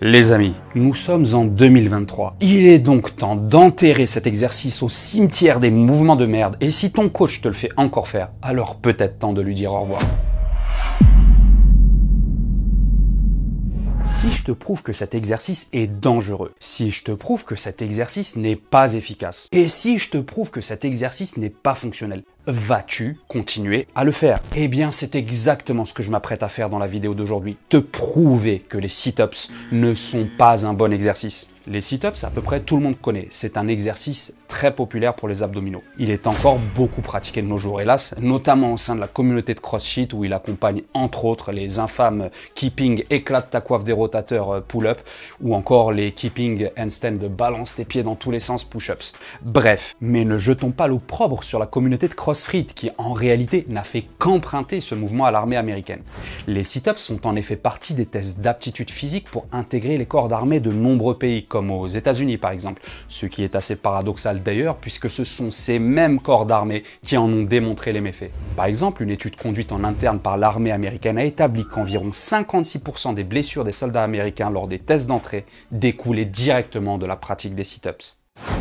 Les amis, nous sommes en 2023. Il est donc temps d'enterrer cet exercice au cimetière des mouvements de merde. Et si ton coach te le fait encore faire, alors peut-être temps de lui dire au revoir. Si je te prouve que cet exercice est dangereux, si je te prouve que cet exercice n'est pas efficace, et si je te prouve que cet exercice n'est pas fonctionnel, vas-tu continuer à le faire? Eh bien, c'est exactement ce que je m'apprête à faire dans la vidéo d'aujourd'hui. Te prouver que les sit-ups ne sont pas un bon exercice. Les sit-ups, à peu près tout le monde connaît. C'est un exercice très populaire pour les abdominaux. Il est encore beaucoup pratiqué de nos jours, hélas, notamment au sein de la communauté de CrossFit où il accompagne entre autres les infâmes keeping éclate ta coiffe des rotateurs pull-up ou encore les keeping handstand balance tes pieds dans tous les sens push-ups. Bref, mais ne jetons pas l'opprobre sur la communauté de CrossFit qui en réalité n'a fait qu'emprunter ce mouvement à l'armée américaine. Les sit-ups sont en effet partie des tests d'aptitude physique pour intégrer les corps d'armée de nombreux pays comme aux États-Unis par exemple, ce qui est assez paradoxal d'ailleurs puisque ce sont ces mêmes corps d'armée qui en ont démontré les méfaits. Par exemple, une étude conduite en interne par l'armée américaine a établi qu'environ 56% des blessures des soldats américains lors des tests d'entrée découlaient directement de la pratique des sit-ups.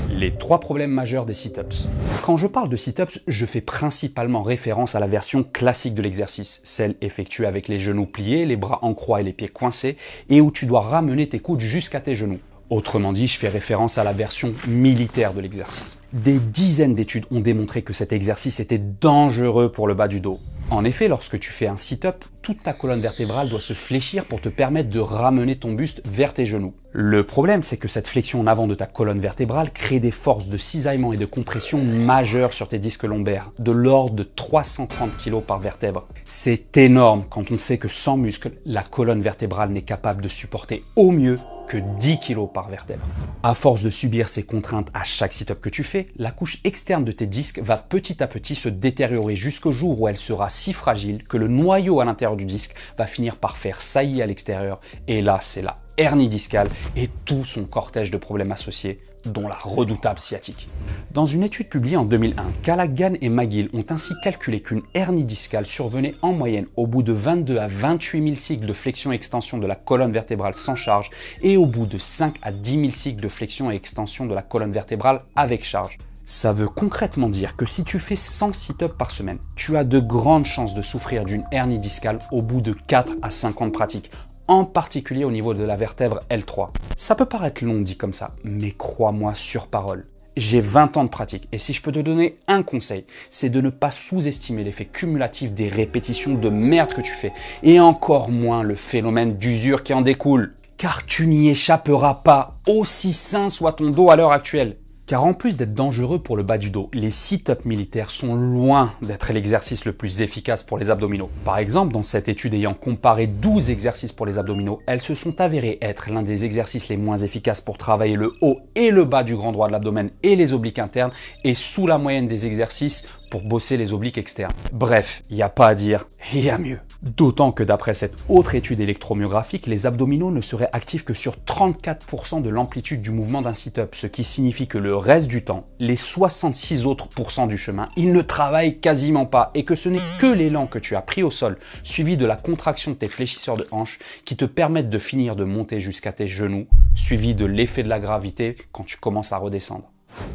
Les 3 problèmes majeurs des sit-ups. Quand je parle de sit-ups, je fais principalement référence à la version classique de l'exercice, celle effectuée avec les genoux pliés, les bras en croix et les pieds coincés, et où tu dois ramener tes coudes jusqu'à tes genoux. Autrement dit, je fais référence à la version militaire de l'exercice. Des dizaines d'études ont démontré que cet exercice était dangereux pour le bas du dos. En effet, lorsque tu fais un sit-up, toute ta colonne vertébrale doit se fléchir pour te permettre de ramener ton buste vers tes genoux. Le problème, c'est que cette flexion en avant de ta colonne vertébrale crée des forces de cisaillement et de compression majeures sur tes disques lombaires, de l'ordre de 330 kg par vertèbre. C'est énorme quand on sait que sans muscle, la colonne vertébrale n'est capable de supporter au mieux que 10 kg par vertèbre. À force de subir ces contraintes à chaque sit-up que tu fais, la couche externe de tes disques va petit à petit se détériorer jusqu'au jour où elle sera si fragile que le noyau à l'intérieur du disque va finir par faire saillie à l'extérieur. Et là, c'est la hernie discale et tout son cortège de problèmes associés, dont la redoutable sciatique. Dans une étude publiée en 2001, Callaghan et McGill ont ainsi calculé qu'une hernie discale survenait en moyenne au bout de 22 à 28 000 cycles de flexion-extension de la colonne vertébrale sans charge et au bout de 5 à 10 000 cycles de flexion et extension de la colonne vertébrale avec charge. Ça veut concrètement dire que si tu fais 100 sit-ups par semaine, tu as de grandes chances de souffrir d'une hernie discale au bout de 4 à 5 ans de pratique, en particulier au niveau de la vertèbre L3. Ça peut paraître long dit comme ça, mais crois-moi sur parole. J'ai 20 ans de pratique et si je peux te donner un conseil, c'est de ne pas sous-estimer l'effet cumulatif des répétitions de merde que tu fais et encore moins le phénomène d'usure qui en découle. Car tu n'y échapperas pas, aussi sain soit ton dos à l'heure actuelle. Car en plus d'être dangereux pour le bas du dos, les sit-ups militaires sont loin d'être l'exercice le plus efficace pour les abdominaux. Par exemple, dans cette étude ayant comparé 12 exercices pour les abdominaux, elles se sont avérées être l'un des exercices les moins efficaces pour travailler le haut et le bas du grand droit de l'abdomen et les obliques internes et sous la moyenne des exercices pour bosser les obliques externes. Bref, il n'y a pas à dire, il y a mieux. D'autant que d'après cette autre étude électromyographique, les abdominaux ne seraient actifs que sur 34% de l'amplitude du mouvement d'un sit-up, ce qui signifie que le reste du temps, les 66 autres % du chemin, ils ne travaillent quasiment pas et que ce n'est que l'élan que tu as pris au sol, suivi de la contraction de tes fléchisseurs de hanches, qui te permettent de finir de monter jusqu'à tes genoux, suivi de l'effet de la gravité quand tu commences à redescendre.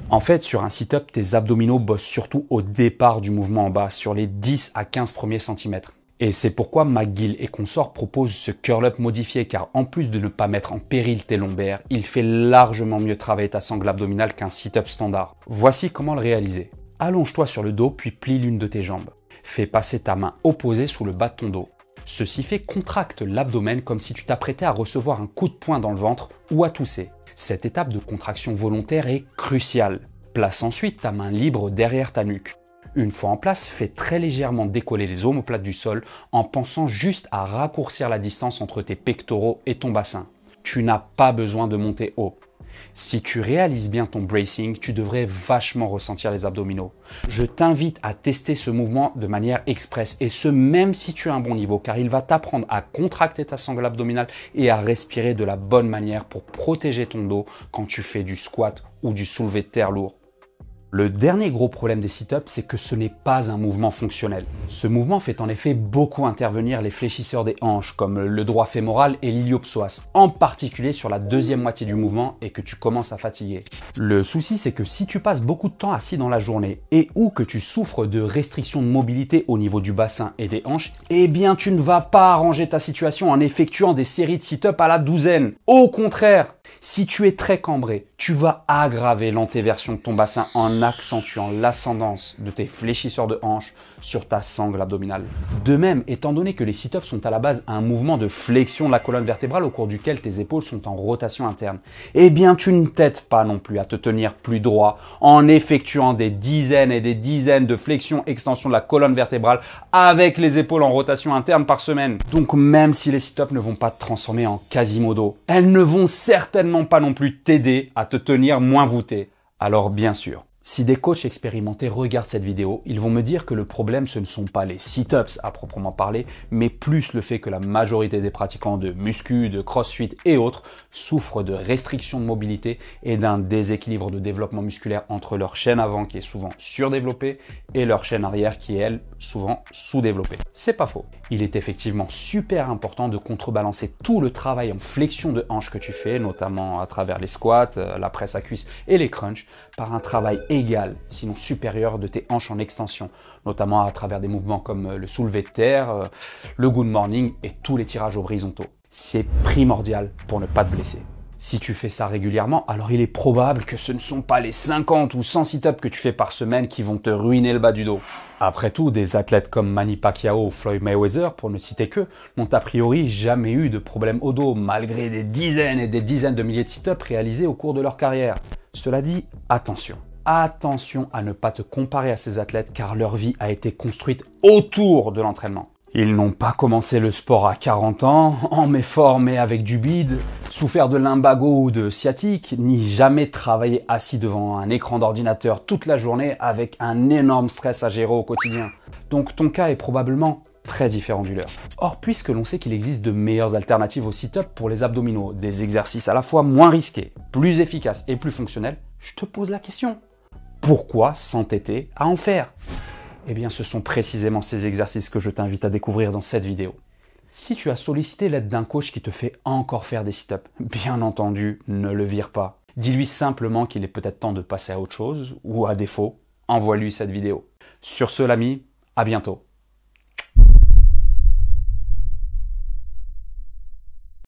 En fait, sur un sit-up, tes abdominaux bossent surtout au départ du mouvement en bas, sur les 10 à 15 premiers centimètres. Et c'est pourquoi McGill et consorts proposent ce curl-up modifié car en plus de ne pas mettre en péril tes lombaires, il fait largement mieux travailler ta sangle abdominale qu'un sit-up standard. Voici comment le réaliser. Allonge-toi sur le dos puis plie l'une de tes jambes. Fais passer ta main opposée sous le bas de ton dos. Ceci fait contracte l'abdomen comme si tu t'apprêtais à recevoir un coup de poing dans le ventre ou à tousser. Cette étape de contraction volontaire est cruciale. Place ensuite ta main libre derrière ta nuque. Une fois en place, fais très légèrement décoller les omoplates du sol en pensant juste à raccourcir la distance entre tes pectoraux et ton bassin. Tu n'as pas besoin de monter haut. Si tu réalises bien ton bracing, tu devrais vachement ressentir les abdominaux. Je t'invite à tester ce mouvement de manière express et ce même si tu as un bon niveau car il va t'apprendre à contracter ta sangle abdominale et à respirer de la bonne manière pour protéger ton dos quand tu fais du squat ou du soulevé de terre lourd. Le dernier gros problème des sit-ups, c'est que ce n'est pas un mouvement fonctionnel. Ce mouvement fait en effet beaucoup intervenir les fléchisseurs des hanches, comme le droit fémoral et l'iliopsoas, en particulier sur la deuxième moitié du mouvement et que tu commences à fatiguer. Le souci, c'est que si tu passes beaucoup de temps assis dans la journée et ou que tu souffres de restrictions de mobilité au niveau du bassin et des hanches, eh bien tu ne vas pas arranger ta situation en effectuant des séries de sit-up à la douzaine. Au contraire, si tu es très cambré, tu vas aggraver l'antéversion de ton bassin en accentuant l'ascendance de tes fléchisseurs de hanches sur ta sangle abdominale. De même, étant donné que les sit-ups sont à la base un mouvement de flexion de la colonne vertébrale au cours duquel tes épaules sont en rotation interne, eh bien tu ne t'aides pas non plus à te tenir plus droit en effectuant des dizaines et des dizaines de flexions-extensions de la colonne vertébrale avec les épaules en rotation interne par semaine. Donc même si les sit-ups ne vont pas te transformer en Quasimodo, elles ne vont certainement pas non plus t'aider à te tenir moins voûté. Alors bien sûr, si des coachs expérimentés regardent cette vidéo, ils vont me dire que le problème ce ne sont pas les sit-ups à proprement parler, mais plus le fait que la majorité des pratiquants de muscu, de crossfit et autres souffrent de restrictions de mobilité et d'un déséquilibre de développement musculaire entre leur chaîne avant qui est souvent surdéveloppée et leur chaîne arrière qui est elle souvent sous-développée. C'est pas faux. Il est effectivement super important de contrebalancer tout le travail en flexion de hanche que tu fais, notamment à travers les squats, la presse à cuisse et les crunchs, par un travail égal, sinon supérieur de tes hanches en extension, notamment à travers des mouvements comme le soulevé de terre, le good morning et tous les tirages horizontaux. C'est primordial pour ne pas te blesser. Si tu fais ça régulièrement, alors il est probable que ce ne sont pas les 50 ou 100 sit-ups que tu fais par semaine qui vont te ruiner le bas du dos. Après tout, des athlètes comme Manny Pacquiao ou Floyd Mayweather, pour ne citer qu'eux, n'ont a priori jamais eu de problème au dos, malgré des dizaines et des dizaines de milliers de sit-ups réalisés au cours de leur carrière. Cela dit, attention. Attention à ne pas te comparer à ces athlètes car leur vie a été construite autour de l'entraînement. Ils n'ont pas commencé le sport à 40 ans, en méformé avec du bide, souffert de lumbago ou de sciatique, ni jamais travaillé assis devant un écran d'ordinateur toute la journée avec un énorme stress à gérer au quotidien. Donc ton cas est probablement très différent du leur. Or, puisque l'on sait qu'il existe de meilleures alternatives au sit-up pour les abdominaux, des exercices à la fois moins risqués, plus efficaces et plus fonctionnels, je te pose la question. Pourquoi s'entêter à en faire ? Eh bien, ce sont précisément ces exercices que je t'invite à découvrir dans cette vidéo. Si tu as sollicité l'aide d'un coach qui te fait encore faire des sit-ups, bien entendu, ne le vire pas. Dis-lui simplement qu'il est peut-être temps de passer à autre chose, ou à défaut, envoie-lui cette vidéo. Sur ce, l'ami, à bientôt.